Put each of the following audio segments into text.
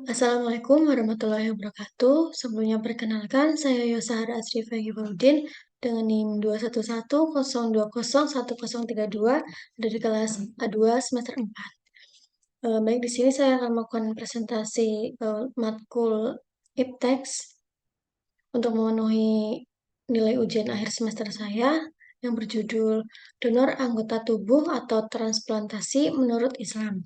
Assalamualaikum warahmatullahi wabarakatuh. Sebelumnya perkenalkan, saya Yosahara Asri Fagifaudin dengan NIM 21102011032 dari kelas A2 semester 4. Baik, di sini saya akan melakukan presentasi matkul IPTEX untuk memenuhi nilai ujian akhir semester saya yang berjudul Donor Anggota Tubuh atau Transplantasi Menurut Islam.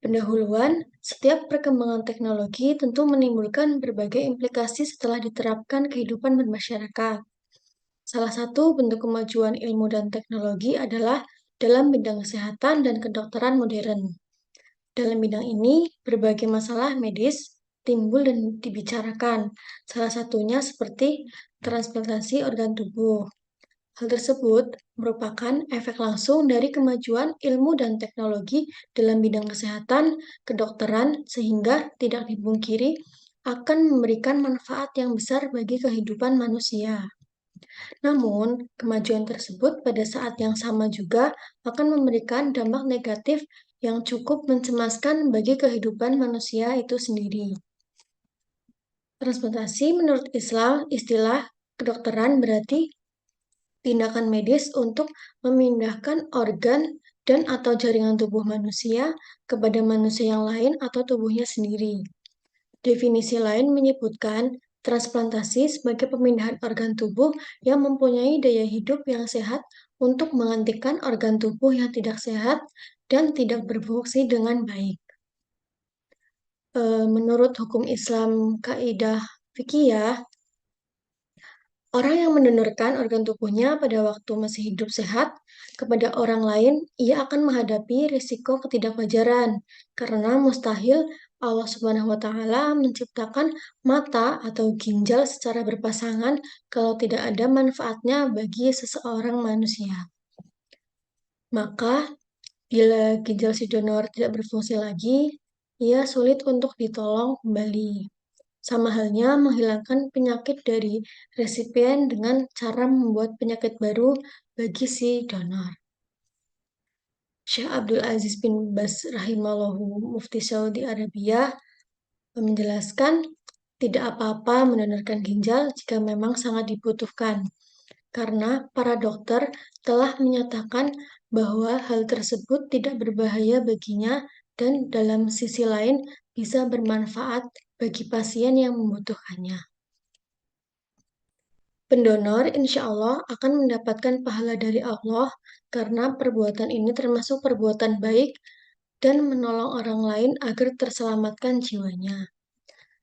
Pendahuluan, setiap perkembangan teknologi tentu menimbulkan berbagai implikasi setelah diterapkan kehidupan bermasyarakat. Salah satu bentuk kemajuan ilmu dan teknologi adalah dalam bidang kesehatan dan kedokteran modern. Dalam bidang ini, berbagai masalah medis timbul dan dibicarakan, salah satunya seperti transplantasi organ tubuh. Hal tersebut merupakan efek langsung dari kemajuan ilmu dan teknologi dalam bidang kesehatan, kedokteran, sehingga tidak dipungkiri akan memberikan manfaat yang besar bagi kehidupan manusia. Namun, kemajuan tersebut pada saat yang sama juga akan memberikan dampak negatif yang cukup mencemaskan bagi kehidupan manusia itu sendiri. Transplantasi menurut Islam, istilah kedokteran berarti tindakan medis untuk memindahkan organ dan atau jaringan tubuh manusia kepada manusia yang lain atau tubuhnya sendiri. Definisi lain menyebutkan transplantasi sebagai pemindahan organ tubuh yang mempunyai daya hidup yang sehat untuk menggantikan organ tubuh yang tidak sehat dan tidak berfungsi dengan baik. Menurut hukum Islam kaidah fikih, orang yang mendonorkan organ tubuhnya pada waktu masih hidup sehat kepada orang lain, ia akan menghadapi risiko ketidakwajaran karena mustahil Allah Subhanahu wa Ta'ala menciptakan mata atau ginjal secara berpasangan kalau tidak ada manfaatnya bagi seseorang manusia. Maka, bila ginjal si donor tidak berfungsi lagi, ia sulit untuk ditolong kembali. Sama halnya menghilangkan penyakit dari resipien dengan cara membuat penyakit baru bagi si donor. Syekh Abdul Aziz bin Baz rahimallahu mufti Saudi Arabia menjelaskan tidak apa-apa mendonorkan ginjal jika memang sangat dibutuhkan, karena para dokter telah menyatakan bahwa hal tersebut tidak berbahaya baginya dan dalam sisi lain bisa bermanfaat bagi pasien yang membutuhkannya. Pendonor insya Allah akan mendapatkan pahala dari Allah karena perbuatan ini termasuk perbuatan baik dan menolong orang lain agar terselamatkan jiwanya.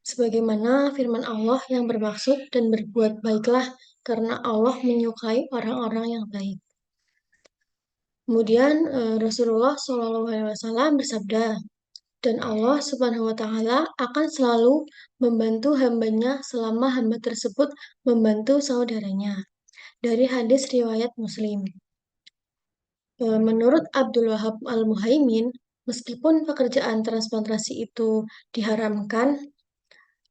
Sebagaimana firman Allah yang bermaksud dan berbuat baiklah karena Allah menyukai orang-orang yang baik. Kemudian Rasulullah SAW bersabda, dan Allah Subhanahu wa Ta'ala akan selalu membantu hambanya selama hamba tersebut membantu saudaranya. Dari hadis riwayat Muslim. Menurut Abdul Wahab Al-Muhaimin, meskipun pekerjaan transplantasi itu diharamkan,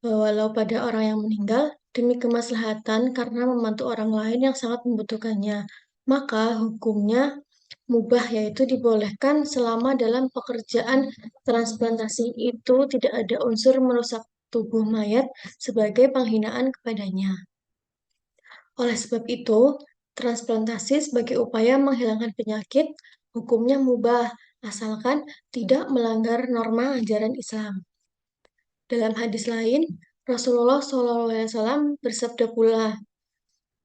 walau pada orang yang meninggal, demi kemaslahatan karena membantu orang lain yang sangat membutuhkannya, maka hukumnya mubah, yaitu dibolehkan selama dalam pekerjaan transplantasi itu tidak ada unsur merusak tubuh mayat sebagai penghinaan kepadanya. Oleh sebab itu, transplantasi sebagai upaya menghilangkan penyakit hukumnya mubah asalkan tidak melanggar norma ajaran Islam. Dalam hadis lain, Rasulullah SAW bersabda pula,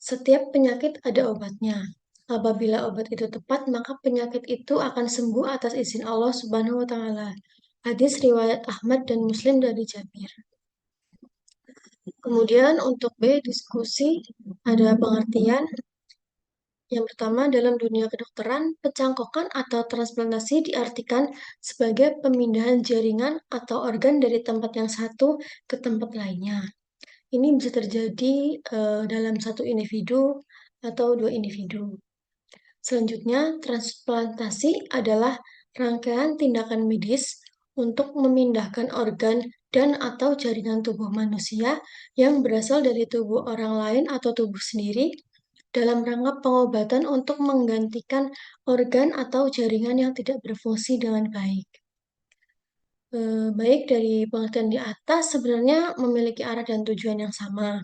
setiap penyakit ada obatnya. Apabila obat itu tepat, maka penyakit itu akan sembuh atas izin Allah Subhanahu wa Ta'ala. Hadis riwayat Ahmad dan Muslim dari Jabir. Kemudian untuk B, diskusi, ada pengertian. Yang pertama, dalam dunia kedokteran, pecangkokan atau transplantasi diartikan sebagai pemindahan jaringan atau organ dari tempat yang satu ke tempat lainnya. Ini bisa terjadi dalam satu individu atau dua individu. Selanjutnya, transplantasi adalah rangkaian tindakan medis untuk memindahkan organ dan atau jaringan tubuh manusia yang berasal dari tubuh orang lain atau tubuh sendiri dalam rangka pengobatan untuk menggantikan organ atau jaringan yang tidak berfungsi dengan baik. Baik dari pengertian di atas sebenarnya memiliki arah dan tujuan yang sama,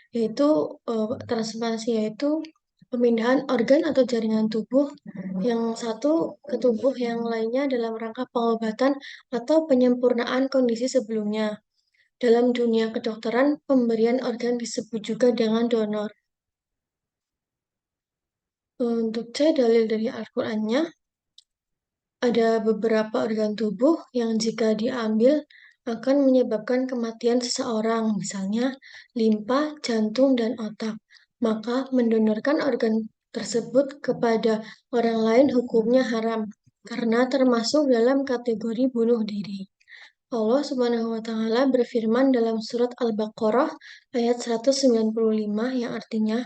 yaitu, transplantasi yaitu pemindahan organ atau jaringan tubuh yang satu ke tubuh yang lainnya dalam rangka pengobatan atau penyempurnaan kondisi sebelumnya. Dalam dunia kedokteran, pemberian organ disebut juga dengan donor. Untuk C, dalil dari Al-Qur'annya, ada beberapa organ tubuh yang jika diambil akan menyebabkan kematian seseorang, misalnya limpa, jantung, dan otak. Maka mendonorkan organ tersebut kepada orang lain hukumnya haram, karena termasuk dalam kategori bunuh diri. Allah Subhanahu wa Ta'ala berfirman dalam surat Al-Baqarah ayat 195 yang artinya,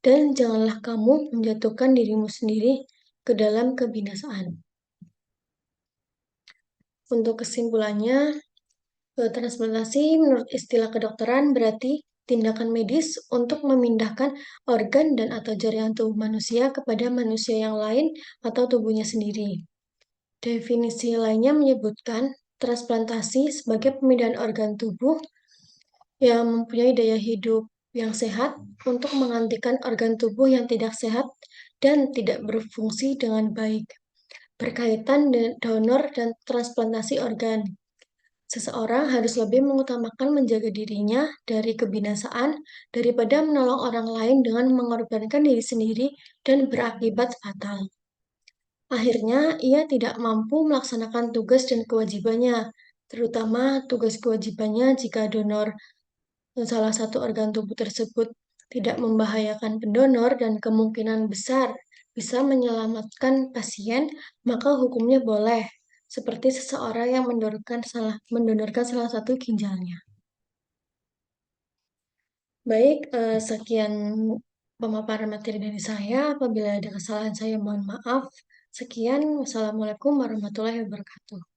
"Dan janganlah kamu menjatuhkan dirimu sendiri ke dalam kebinasaan." Untuk kesimpulannya, transplantasi menurut istilah kedokteran berarti tindakan medis untuk memindahkan organ dan atau jaringan tubuh manusia kepada manusia yang lain atau tubuhnya sendiri. Definisi lainnya menyebutkan transplantasi sebagai pemindahan organ tubuh yang mempunyai daya hidup yang sehat untuk menggantikan organ tubuh yang tidak sehat dan tidak berfungsi dengan baik. Berkaitan dengan donor dan transplantasi organ, seseorang harus lebih mengutamakan menjaga dirinya dari kebinasaan daripada menolong orang lain dengan mengorbankan diri sendiri dan berakibat fatal. Akhirnya, ia tidak mampu melaksanakan tugas dan kewajibannya, terutama tugas kewajibannya jika donor salah satu organ tubuh tersebut tidak membahayakan pendonor dan kemungkinan besar bisa menyelamatkan pasien, maka hukumnya boleh, seperti seseorang yang mendonorkan salah satu ginjalnya. Baik, sekian pemaparan materi dari saya. Apabila ada kesalahan saya mohon maaf. Sekian, wassalamualaikum warahmatullahi wabarakatuh.